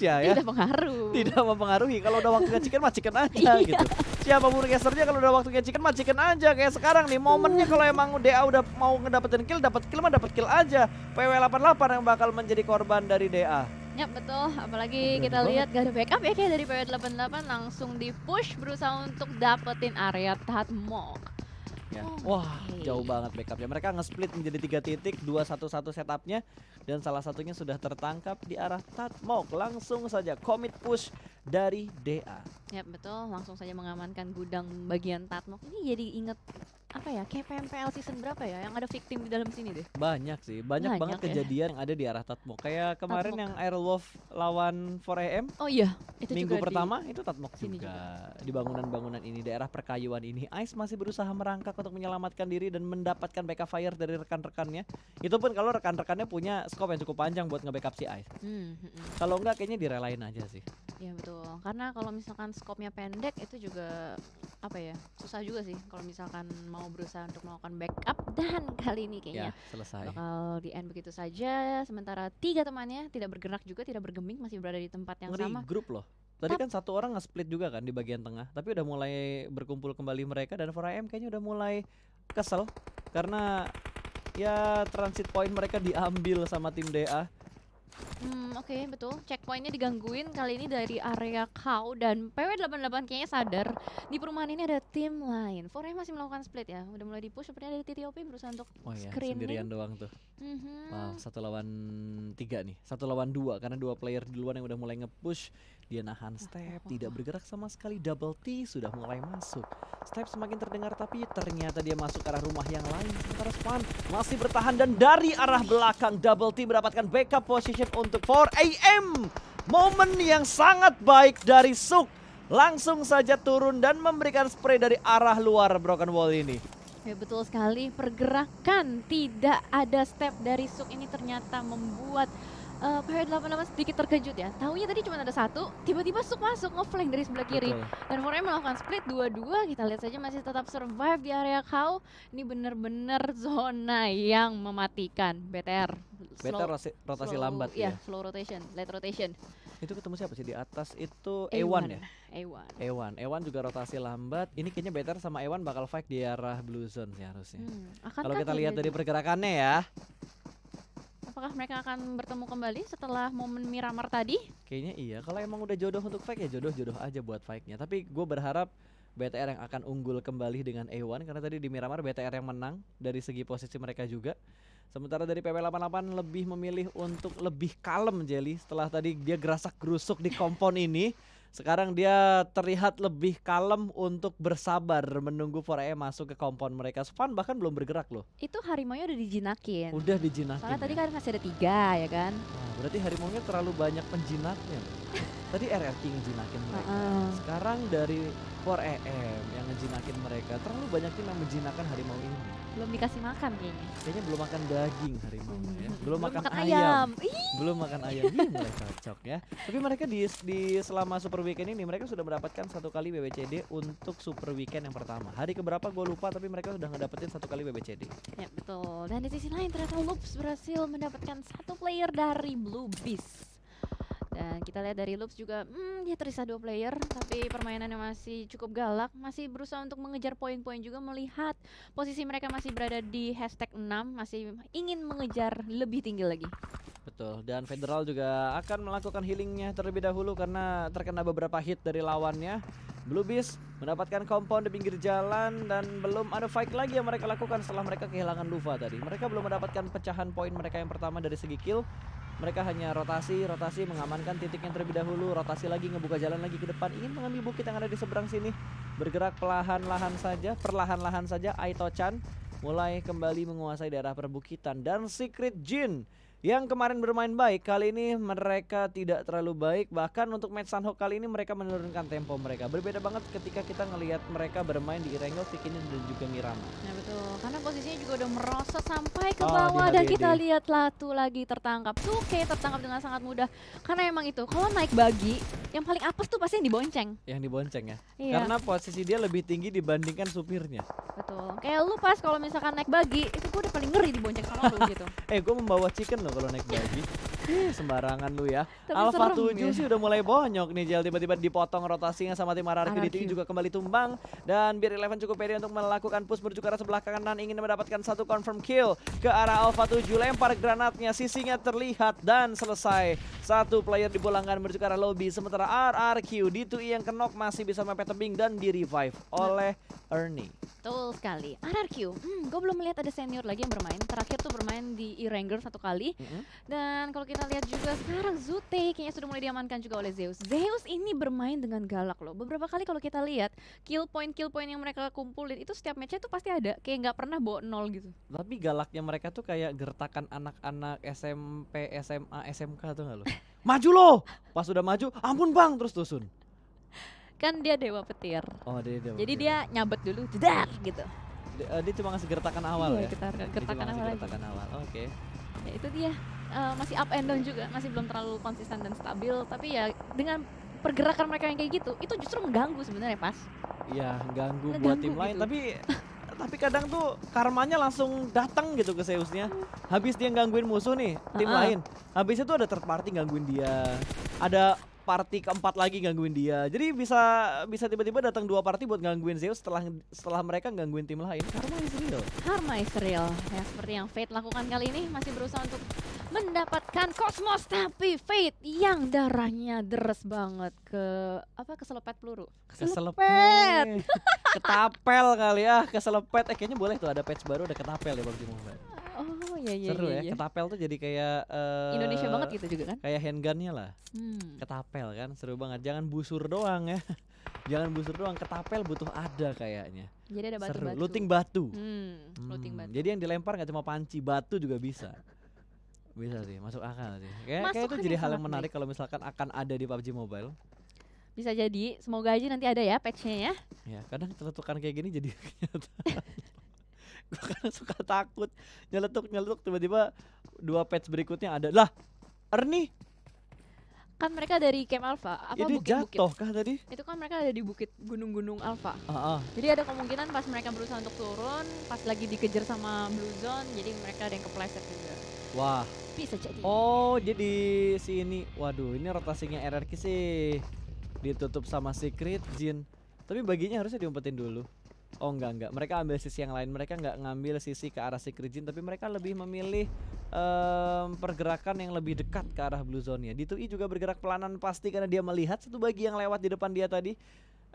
casternya ya. Tidak pengaruh. Tidak mempengaruhi. Kalau udah waktunya chicken mah chicken aja gitu. Siapapun casternya kalau udah waktunya chicken mah chicken aja. Kayak sekarang nih momennya kalau emang DA udah mau ngedapetin kill, dapat kill mah dapat kill aja. PW88 yang bakal menjadi korban dari DA. Ya betul, apalagi kita lihat gak ada backup ya kayak dari PW88 langsung di push berusaha untuk dapetin area Tatmok. Ya. Wah, jauh banget backupnya. Mereka nge-split menjadi 3 titik, 2-1-1 setupnya, dan salah satunya sudah tertangkap di arah Tatmok. Langsung saja commit push dari DA. Ya betul, langsung saja mengamankan gudang bagian Tatmok. Ini jadi inget apa ya, kayak PMPL season berapa ya yang ada victim di dalam sini deh. Banyak sih, banyak banget ya. kejadian yang ada di arah Tatmok. Kayak kemarin Tatmok. yang Airwolf lawan 4AM. Oh iya, itu Minggu juga pertama itu Tatmok sini juga. Di bangunan-bangunan ini, daerah perkayuan ini, Ice masih berusaha merangkak untuk menyelamatkan diri dan mendapatkan backup fire dari rekan-rekannya. Itu pun kalau rekan-rekannya punya scope yang cukup panjang buat nge-backup si Ice. Kalau enggak kayaknya direlain aja sih. Iya betul, karena kalau misalkan scope-nya pendek itu juga apa ya, susah juga sih kalau misalkan mau berusaha untuk melakukan backup. Dan kali ini kayaknya selesai. bakal di end begitu saja. Sementara 3 temannya tidak bergerak juga, tidak bergeming, masih berada di tempat yang sama. Grup loh. Tadi kan satu orang nge-split juga kan di bagian tengah, tapi udah mulai berkumpul kembali mereka, dan 4AM kayaknya udah mulai kesel karena ya transit point mereka diambil sama tim DA. Oke, betul. Checkpointnya digangguin kali ini dari area Kau, dan PW88 kayaknya sadar di perumahan ini ada tim lain. 4AM masih melakukan split ya, udah mulai di-push sepertinya dari TTOP berusaha untuk screening. Sendirian doang tuh. Wow, 1 lawan 3 nih, 1 lawan 2 karena 2 player duluan yang udah mulai nge-push. Dia nahan Step, tidak bergerak sama sekali. Double T sudah mulai masuk. Step semakin terdengar tapi ternyata dia masuk ke arah rumah yang lain. Sementara Span masih bertahan, dan dari arah belakang Double T mendapatkan backup position untuk 4AM. Momen yang sangat baik dari Suk. Langsung saja turun dan memberikan spray dari arah luar Broken Wall ini. Ya betul sekali, pergerakan tidak ada Step dari Suk ini ternyata membuat PW88 sedikit terkejut ya. Taunya tadi cuma ada 1, tiba-tiba Suk masuk nge-flank dari sebelah kiri. Betul. Dan 4AM melakukan split 2-2. Kita lihat saja masih tetap survive di area Kau. Ini benar-benar zona yang mematikan. BTR Rotasi lambat ya. ya. Slow rotation, late rotation. Itu ketemu siapa sih di atas itu? A1 ya? A1 juga rotasi lambat. Ini kayaknya Better sama A1 bakal fight di arah Blue Zone sih harusnya. Akankah Kalau kita lihat dari pergerakannya ya. Apakah mereka akan bertemu kembali setelah momen Miramar tadi? Kayaknya iya. Kalau emang udah jodoh untuk fight ya jodoh-jodoh aja buat fightnya. Tapi gue berharap BTR yang akan unggul kembali dengan A1, karena tadi di Miramar BTR yang menang dari segi posisi mereka juga. Sementara dari PW88 lebih memilih untuk lebih kalem, Jelly. Setelah tadi dia gerasak gerusuk di kompon ini, sekarang dia terlihat lebih kalem untuk bersabar menunggu 4AM masuk ke kompon mereka. Span bahkan belum bergerak loh. Itu harimaunya udah dijinakin. Udah dijinakin. Soalnya tadi kan masih ada 3 ya kan. Nah, berarti harimaunya terlalu banyak penjinaknya. Tadi RRQ ngejinakin mereka. Sekarang dari 4AM yang ngejinakin mereka. Terlalu banyak tim yang menjinakkan harimau ini. Belum dikasih makan kayaknya. Kayaknya belum makan daging harimau ya. Belum makan ayam. Belum makan ayam. Mulai cocok ya. Tapi mereka di selama Super Weekend ini mereka sudah mendapatkan 1 kali WWCD untuk Super Weekend yang pertama. Hari keberapa gue lupa, tapi mereka sudah ngedapetin 1 kali WWCD. Ya betul. Dan di sisi lain ternyata Loops berhasil mendapatkan 1 player dari Blue Beast. Dan kita lihat dari Loops juga, dia tersisa 2 player, tapi permainannya masih cukup galak, masih berusaha untuk mengejar poin-poin juga, melihat posisi mereka masih berada di #6, masih ingin mengejar lebih tinggi lagi. Betul, dan Federal juga akan melakukan healingnya terlebih dahulu karena terkena beberapa hit dari lawannya. Blue Beast mendapatkan kompon di pinggir jalan, dan belum ada fight lagi yang mereka lakukan setelah mereka kehilangan Luva tadi. Mereka belum mendapatkan pecahan poin mereka yang pertama dari segi kill. Mereka hanya rotasi, mengamankan titiknya terlebih dahulu, rotasi lagi, ngebuka jalan lagi ke depan, ingin mengambil bukit yang ada di seberang sini. Bergerak perlahan-lahan saja, Aito-chan mulai kembali menguasai daerah perbukitan. Dan Secret Jin yang kemarin bermain baik, kali ini mereka tidak terlalu baik. Bahkan untuk match Sunhawk kali ini mereka menurunkan tempo mereka. Berbeda banget ketika kita ngelihat mereka bermain di Erangel, Vikinin dan juga Miramar. Nah betul, karena posisinya juga udah merosot sampai ke bawah, dan kita lihat Latu lagi tertangkap. Suke tertangkap dengan sangat mudah. Karena emang itu, kalau naik bagi, yang paling apes tuh pasti yang dibonceng. Yang dibonceng ya? Iya. Karena posisi dia lebih tinggi dibandingkan supirnya. Betul, kayak lu pas kalau misalkan naik bagi, itu gue udah paling ngeri dibonceng sama lu gitu. Gue membawa chicken loh kalau naik bagi. Sembarangan lu ya. Tapi Alpha serem 7 ya. sih udah mulai bonyok nih Jel, tiba-tiba dipotong rotasinya sama tim RRQ. RRQ. DTI juga kembali tumbang dan Beer Eleven cukup pede untuk melakukan push menuju ke arah sebelah kanan, ingin mendapatkan satu confirm kill ke arah Alpha 7. Lempar granatnya, sisinya terlihat dan selesai. Satu player dipulangkan menuju ke arah lobby, sementara RRQ D2E yang kenok masih bisa mepet tebing dan di revive oleh Ernie. Betul sekali. RRQ, gue belum melihat ada senior lagi yang bermain. Terakhir tuh bermain di E-Ranger 1 kali. Dan kalau kita lihat juga sekarang Zute kayaknya sudah mulai diamankan juga oleh Zeus. Zeus ini bermain dengan galak loh. Beberapa kali kalau kita lihat kill point yang mereka kumpulin itu setiap matchnya tuh pasti ada. Kayak nggak pernah bawa 0 gitu. Tapi galaknya mereka tuh kayak gertakan anak-anak SMP, SMA, SMK tuh nggak lo? Maju lo! Pas udah maju, ampun bang, terus tusun. Kan dia dewa petir. Oh dia. Jadi dia nyabet dulu, jedar gitu. Dia cuma ngasih gertakan awal Iya, ya? gertakan awal aja. Gertakan awal, oke. Ya itu dia. Masih up and down juga, masih belum terlalu konsisten dan stabil. Tapi ya dengan pergerakan mereka yang kayak gitu, itu justru mengganggu sebenarnya pas. Iya, ganggu buat Ngeganggu tim lain, gitu. tapi kadang tuh karmanya langsung datang gitu ke Zeusnya. Habis dia gangguin musuh nih, tim lain. Habis itu ada third party gangguin dia. Ada party keempat lagi gangguin dia. Jadi bisa tiba-tiba datang 2 party buat gangguin Zeus setelah mereka gangguin tim lain. Karma is real. Karma is real. Ya seperti yang Fate lakukan kali ini, masih berusaha untuk mendapatkan Cosmos, tapi Fate yang darahnya deres banget ke keselepet peluru. Keselepet. Ketapel kali ya, keselepet. Kayaknya boleh tuh ada patch baru ada ketapel ya PUBG Mobile. Oh iya. Seru ya, ketapel tuh jadi kayak Indonesia banget gitu juga kan? Kayak handgunnya lah. Ketapel kan, seru banget. Jangan busur doang ya. Jangan busur doang, ketapel butuh ada kayaknya. Jadi ada Seru, batu-batu. looting batu. Looting batu. Jadi yang dilempar nggak cuma panci, batu juga bisa. Bisa sih, masuk akal sih. Kayak itu Masuk jadi akal hal yang sangat menarik kalau misalkan akan ada di PUBG Mobile. Bisa jadi, semoga aja nanti ada ya patch-nya ya. Ya, kadang celetukan kayak gini jadi kenyataan. Gue kadang suka takut nyeletuk tiba-tiba 2 patch berikutnya ada. Lah, Ernie, Kan mereka dari Camp Alpha, ini bukit-bukit. jatuh kah tadi? Itu kan mereka ada di bukit gunung-gunung Alpha. Heeh. Jadi ada kemungkinan pas mereka berusaha untuk turun, pas lagi dikejar sama Blue Zone, jadi mereka ada yang kepleset juga. Wah. Bisa jadi. Oh, jadi si ini. Waduh, ini rotasinya RRQ sih ditutup sama Secret Jin. Tapi baginya harusnya diumpetin dulu. Oh enggak, mereka ambil sisi yang lain. Mereka nggak ngambil sisi ke arah Secret Jin, tapi mereka lebih memilih pergerakan yang lebih dekat ke arah Blue Zone-nya. D2E juga bergerak pelanan pasti karena dia melihat satu bagi yang lewat di depan dia tadi.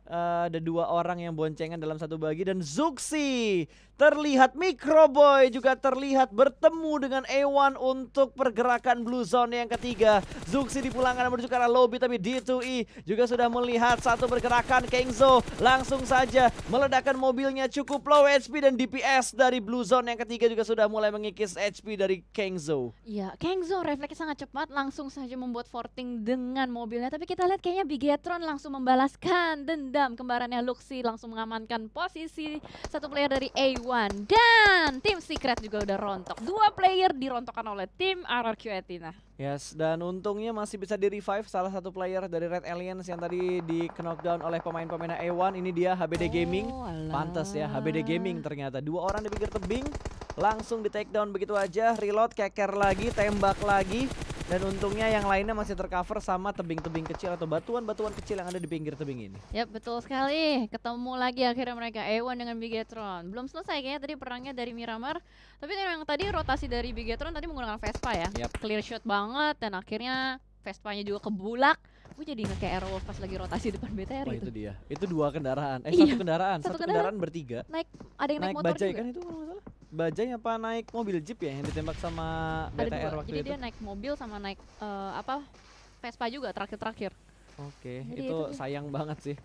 Ada 2 orang yang boncengan dalam satu bagi dan Zuxi terlihat, Microboy juga terlihat bertemu dengan A1 untuk pergerakan Blue Zone yang ketiga. Zuxi dipulangkan menuju ke arah lobby, tapi D2E juga sudah melihat satu pergerakan. Kengzo langsung saja meledakkan mobilnya, cukup low HP dan DPS dari Blue Zone yang ketiga juga sudah mulai mengikis HP dari Kengzo. Iya, Kengzo refleksnya sangat cepat, langsung saja membuat forting dengan mobilnya. Tapi kita lihat kayaknya Bigetron langsung membalaskan dendam. Kembarannya Luxi langsung mengamankan posisi satu player dari A1. Dan tim Secret juga udah rontok. 2 player dirontokkan oleh tim RRQ Athena. Yes, dan untungnya masih bisa di-revive salah satu player dari Red Aliens yang tadi di-knockdown oleh pemain-pemain A1. Ini dia HBD Gaming. Pantes ya, HBD Gaming ternyata. 2 orang di pinggir tebing, langsung di-takedown begitu aja. Reload, keker lagi, tembak lagi. Dan untungnya yang lainnya masih tercover sama tebing-tebing kecil atau batuan-batuan kecil yang ada di pinggir tebing ini. Yap, betul sekali. Ketemu lagi akhirnya mereka A1 dengan Bigetron. Belum selesai kayaknya tadi perangnya dari Miramar. Tapi yang tadi rotasi dari Bigetron tadi menggunakan Vespa ya. Yap. Clear shot banget dan akhirnya Vespanya juga kebulak. Gue jadi inget kayak Aerowolf pas lagi rotasi depan BTR Wah gitu. itu dia, itu 2 kendaraan, Iya, satu kendaraan bertiga. Ada yang naik motor bajai juga. kan itu kalau nggak salah. Bajai apa naik mobil jeep ya yang ditembak sama Ada BTR 2. waktu Jadi itu. dia naik mobil sama naik Vespa juga terakhir-terakhir. Oke, Jadi itu itu dia. sayang banget sih.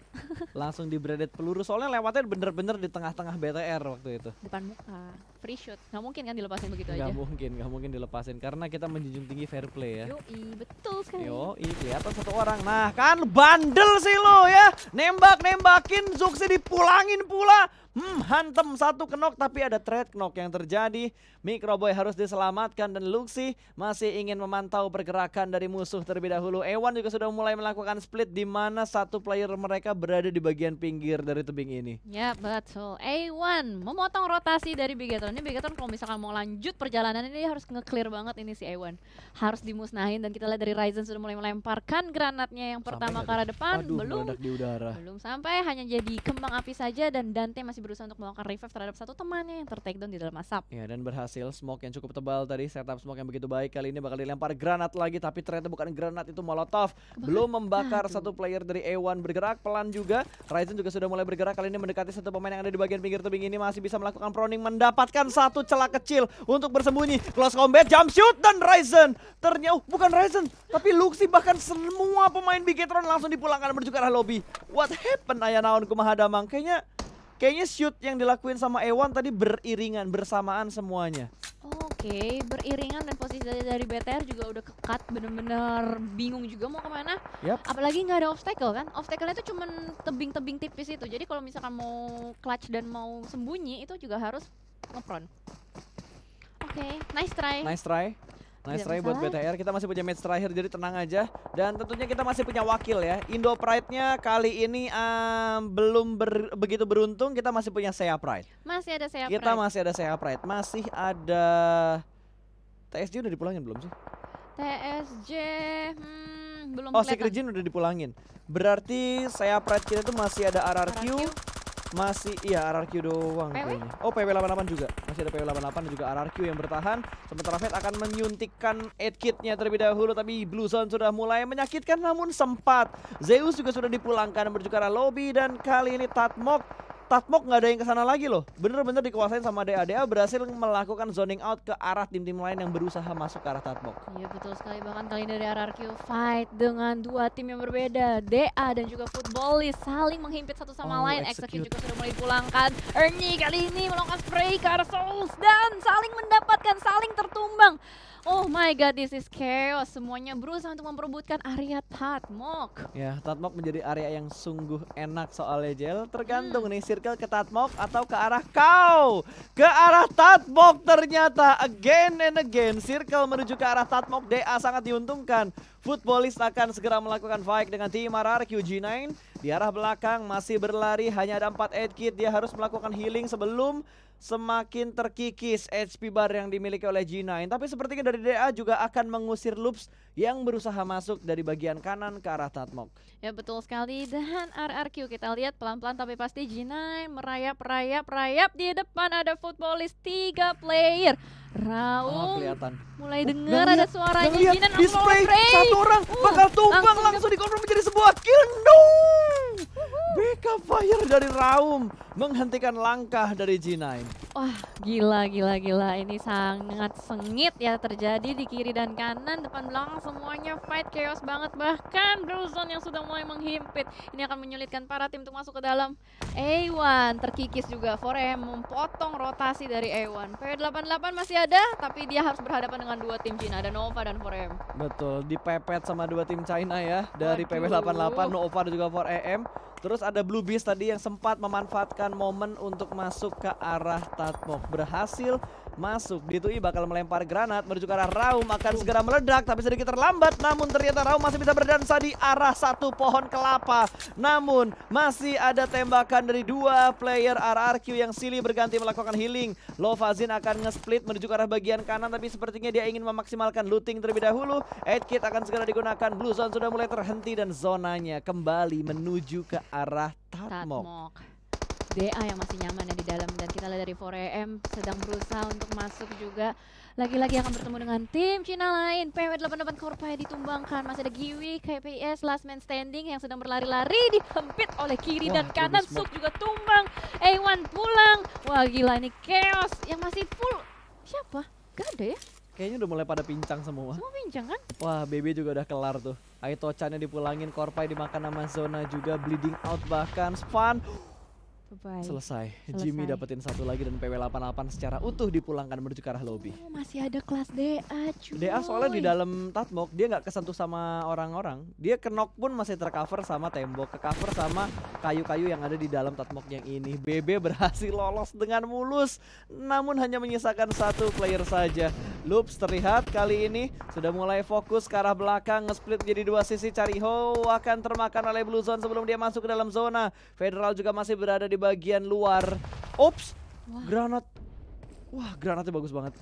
Langsung di-braided peluru soalnya lewatnya bener-bener di tengah-tengah BTR waktu itu. Depan muka. Free shoot. Nggak mungkin kan dilepasin begitu aja. Nggak mungkin dilepasin karena kita menjunjung tinggi fair play ya. Yoi, betul sekali. Kelihatan 1 orang. Nah kan bandel sih lo ya. Nembakin Zuxi dipulangin pula. Hantem satu knock tapi ada trade knock yang terjadi. Microboy harus diselamatkan dan Luxi masih ingin memantau pergerakan dari musuh terlebih dahulu. Ewan juga sudah mulai melakukan split di mana satu player mereka berada di bagian pinggir dari tebing ini. Ya betul. A1 memotong rotasi dari Bigetron. Ini Bigetron kalau misalkan mau lanjut perjalanan ini harus nge-clear banget ini si A1. Harus dimusnahin dan kita lihat dari Ryzen sudah mulai melemparkan granatnya yang pertama ke arah depan. Aduh, meledak di udara. Belum sampai, hanya jadi kembang api saja dan Dante masih berusaha untuk melakukan revive terhadap satu temannya yang ter-takedown di dalam asap. Ya, dan berhasil smoke yang cukup tebal tadi, setup smoke yang begitu baik. Kali ini bakal dilempar granat lagi tapi ternyata bukan granat, itu molotov. Belum membakar satu player dari A1, bergerak pelan juga. Ryzen juga sudah mulai bergerak, kali ini mendekati satu pemain yang ada di bagian pinggir tebing ini, masih bisa melakukan proning, mendapatkan satu celah kecil untuk bersembunyi. Close combat, jump shoot, dan Ryzen ternyata bukan Ryzen tapi Luxi, bahkan semua pemain Bigetron langsung dipulangkan menuju ke arah lobby. What happened aya naon kumaha damang? Kayaknya shoot yang dilakuin sama Ewan tadi beriringan, bersamaan semuanya. Oke, beriringan dan posisi dari BTR juga udah kekat, bener-bener bingung juga mau kemana. Apalagi nggak ada obstacle kan? Obstacle-nya itu cuman tebing-tebing tipis itu. Jadi kalau misalkan mau clutch dan mau sembunyi itu juga harus ngepron. Oke, nice try. Nice try buat BTR. Kita masih punya match terakhir, jadi tenang aja. Dan tentunya kita masih punya wakil ya. Indo Pride-nya kali ini belum begitu beruntung. Kita masih punya Sea Pride. Masih ada Sea Pride. Kita masih ada Sea Pride. Masih ada TSJ udah dipulangin belum sih? TSJ belum. Oh, Secret Jin udah dipulangin. Berarti Sea Pride kita tuh masih ada RRQ. Masih, iya RRQ doang kayaknya. Oh, PW88 juga. Masih ada PW88 dan juga RRQ yang bertahan. Sementara Fate akan menyuntikkan 8 kitnya terlebih dahulu. Tapi Blue Zone sudah mulai menyakitkan namun sempat. Zeus juga sudah dipulangkan menuju ke arah lobby. Dan kali ini Tatmok nggak ada yang kesana lagi loh. Bener-bener dikuasain sama DA. DA berhasil melakukan zoning out ke arah tim-tim lain yang berusaha masuk ke arah Tatmok. Iya betul sekali, bahkan kali ini dari RRQ fight dengan dua tim yang berbeda. DA dan juga Footballist saling menghimpit satu sama lain. Execute juga sudah mulai dipulangkan. Ernie kali ini melakukan spray ke arah Souls dan saling mendapatkan, saling tertumbang. Oh my god, this is chaos. Semuanya berusaha untuk memperebutkan area Tatmok. Ya, Tatmok menjadi area yang sungguh enak soalnya, Jel. Tergantung nih, circle ke Tatmok atau ke arah kau. Ke arah Tatmok ternyata. Again and again, circle menuju ke arah Tatmok. DA sangat diuntungkan. Footballist akan segera melakukan fight dengan tim RRQ. G9 di arah belakang masih berlari, hanya ada 4 8 kit. Dia harus melakukan healing sebelum semakin terkikis HP bar yang dimiliki oleh G9. Tapi sepertinya dari DA juga akan mengusir Loops yang berusaha masuk dari bagian kanan ke arah Tatmok. Ya betul sekali, dan RRQ kita lihat pelan-pelan tapi pasti G9 merayap. Di depan ada Footballist 3 player. Raum Kelihatan. mulai dengar ada suaranya G9 di spray. Satu orang bakal tumbang, langsung dikonfirm menjadi sebuah kill. No! Backup fire dari Raum menghentikan langkah dari G9. Wah, gila. Ini sangat sengit ya terjadi di kiri dan kanan, depan belakang semuanya fight chaos banget. Bahkan Blue Zone yang sudah mulai menghimpit. Ini akan menyulitkan para tim untuk masuk ke dalam. A1 terkikis juga. 4M memotong rotasi dari A1. PW88 masih ada, tapi dia harus berhadapan dengan dua tim Cina, ada Nova dan 4M. Betul, dipepet sama dua tim China ya, dari PW88, Nova dan juga 4AM. Terus ada Blue Beast tadi yang sempat memanfaatkan momen untuk masuk ke arah Tatmok. Berhasil masuk. Ditui bakal melempar granat menuju ke arah Raum, akan segera meledak tapi sedikit terlambat. Namun ternyata Raum masih bisa berdansa di arah satu pohon kelapa. Namun masih ada tembakan dari dua player RRQ yang silih berganti melakukan healing. Lovazin akan nge-split menuju ke arah bagian kanan, tapi sepertinya dia ingin memaksimalkan looting terlebih dahulu. 8 kit akan segera digunakan. Blue Zone sudah mulai terhenti dan zonanya kembali menuju ke arah Tatmok. DA yang masih nyaman ya di dalam, dan kita lihat dari 4AM sedang berusaha untuk masuk juga. Lagi-lagi akan bertemu dengan tim Cina lain. PW88 Korpai ditumbangkan. Masih ada Giwi, KPS, last man standing yang sedang berlari-lari, dihempit oleh kiri dan kanan. Suk juga tumbang. A1 pulang. Wah gila, ini chaos yang masih full. Siapa? Gak ada ya? Kayaknya udah mulai pada pincang semua. Semua pincang kan? Wah, BB juga udah kelar tuh. Aitochannya dipulangin, Korpai dimakan sama Zona juga, bleeding out bahkan. Span Bye. Selesai. Jimmy dapetin satu lagi dan PW88 secara utuh dipulangkan menuju ke arah lobby. Oh, masih ada kelas DA cuy. DA soalnya di dalam Tatmok dia nggak kesentuh sama orang-orang. Dia kenok pun masih tercover sama tembok, kecover sama kayu-kayu yang ada di dalam Tatmok yang ini. BB berhasil lolos dengan mulus, namun hanya menyisakan satu player saja. Loops terlihat kali ini sudah mulai fokus ke arah belakang, nge-split jadi dua sisi. Cariho akan termakan oleh Blue Zone sebelum dia masuk ke dalam zona. Federal juga masih berada di bagian luar. Ops, granat. Wah, granatnya bagus banget.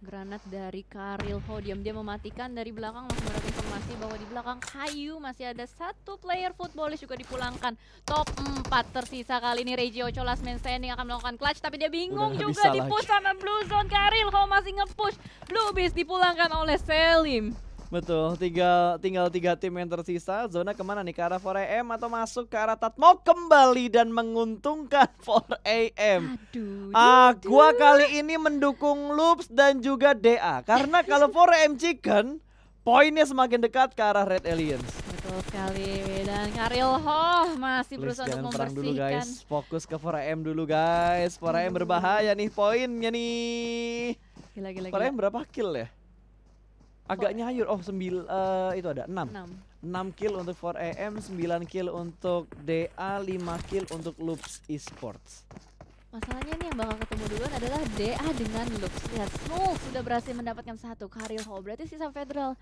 Granat dari Karil Ho, diam-diam mematikan dari belakang. Masih mendapat informasi bahwa di belakang kayu masih ada satu player footballis juga dipulangkan. Top 4 tersisa kali ini. Reggie Ocho last man standing akan melakukan clutch, tapi dia bingung juga di-push sama Blue Zone. Karil Ho masih nge-push. Blue Beast dipulangkan oleh Selim. Betul, tinggal 3 tim yang tersisa. Zona kemana nih? Ke arah 4AM atau masuk ke arah Tatmok kembali dan menguntungkan 4AM. Gua kali ini mendukung Loops dan juga DA. Karena kalau 4AM Chicken, poinnya semakin dekat ke arah Red Aliens. Betul sekali. Dan Karil Ho masih berusaha untuk membersihkan. Dulu guys, fokus ke 4AM dulu guys. 4AM berbahaya nih poinnya nih. Gila. 4AM berapa kill ya? Agak nyayur. Oh, itu ada 6 kill untuk 4AM, 9 kill untuk DA, 5 kill untuk Loops Esports. Masalahnya nih yang bakal ketemu duluan adalah DA dengan Loops. Lihat, Smooth sudah berhasil mendapatkan satu. Karil Ho berarti sisa Federal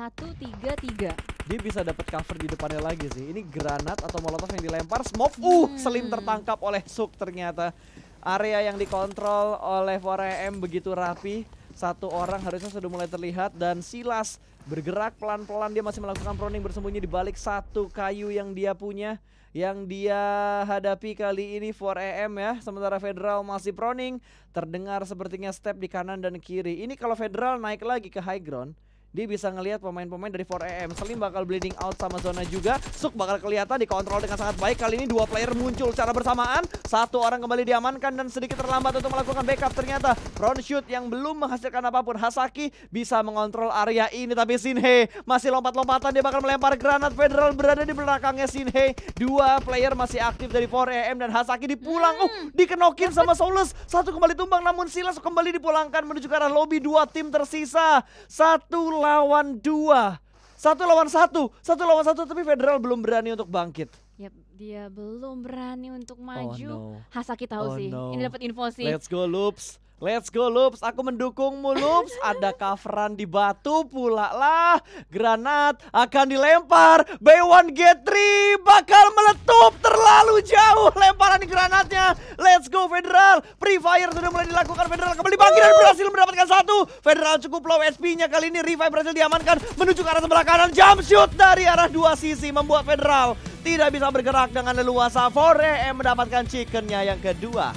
1-3-3. Dia bisa dapat cover di depannya lagi sih. Ini granat atau molotov yang dilempar. Smoke, Selim tertangkap oleh Suk ternyata. Area yang dikontrol oleh 4AM begitu rapi. Satu orang harusnya sudah mulai terlihat dan Silas bergerak pelan-pelan. Dia masih melakukan proning bersembunyi di balik satu kayu yang dia punya, yang dia hadapi kali ini 4AM ya. Sementara Federal masih proning. Terdengar sepertinya step di kanan dan kiri. Ini kalau Federal naik lagi ke high ground, dia bisa ngelihat pemain-pemain dari 4AM. Selim bakal bleeding out sama zona juga. Suk bakal kelihatan dikontrol dengan sangat baik. Kali ini 2 player muncul secara bersamaan. Satu orang kembali diamankan dan sedikit terlambat untuk melakukan backup. Ternyata front shoot yang belum menghasilkan apapun. Hasaki bisa mengontrol area ini, tapi Sinhe masih lompat-lompatan. Dia bakal melempar granat. Federal berada di belakangnya Sinhe. 2 player masih aktif dari 4AM dan Hasaki dipulang. Dikenokin sama Solus. Satu kembali tumbang namun Silas kembali dipulangkan menuju ke arah lobby. 2 tim tersisa. 1 lawan 2. 1 lawan 1. 1 lawan 1, tapi Federal belum berani untuk bangkit. Yap, dia belum berani untuk maju. Oh, no. Hasaki tahu sih. Ini dapat info sih. Let's go Loops. Let's go Loops, aku mendukungmu Loops. Ada coveran di batu pula lah. Granat akan dilempar. Bay1 Get 3 bakal meletup terlalu jauh lemparan granatnya. Let's go Federal. Free fire sudah mulai dilakukan. Federal kembali bangkit dan berhasil mendapatkan 1. Federal cukup low SP-nya kali ini. Revive berhasil diamankan menuju ke arah sebelah kanan. Jump shoot dari arah 2 sisi membuat Federal tidak bisa bergerak dengan leluasa. 4AM mendapatkan chickennya yang kedua.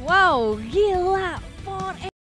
Wow, gila. 4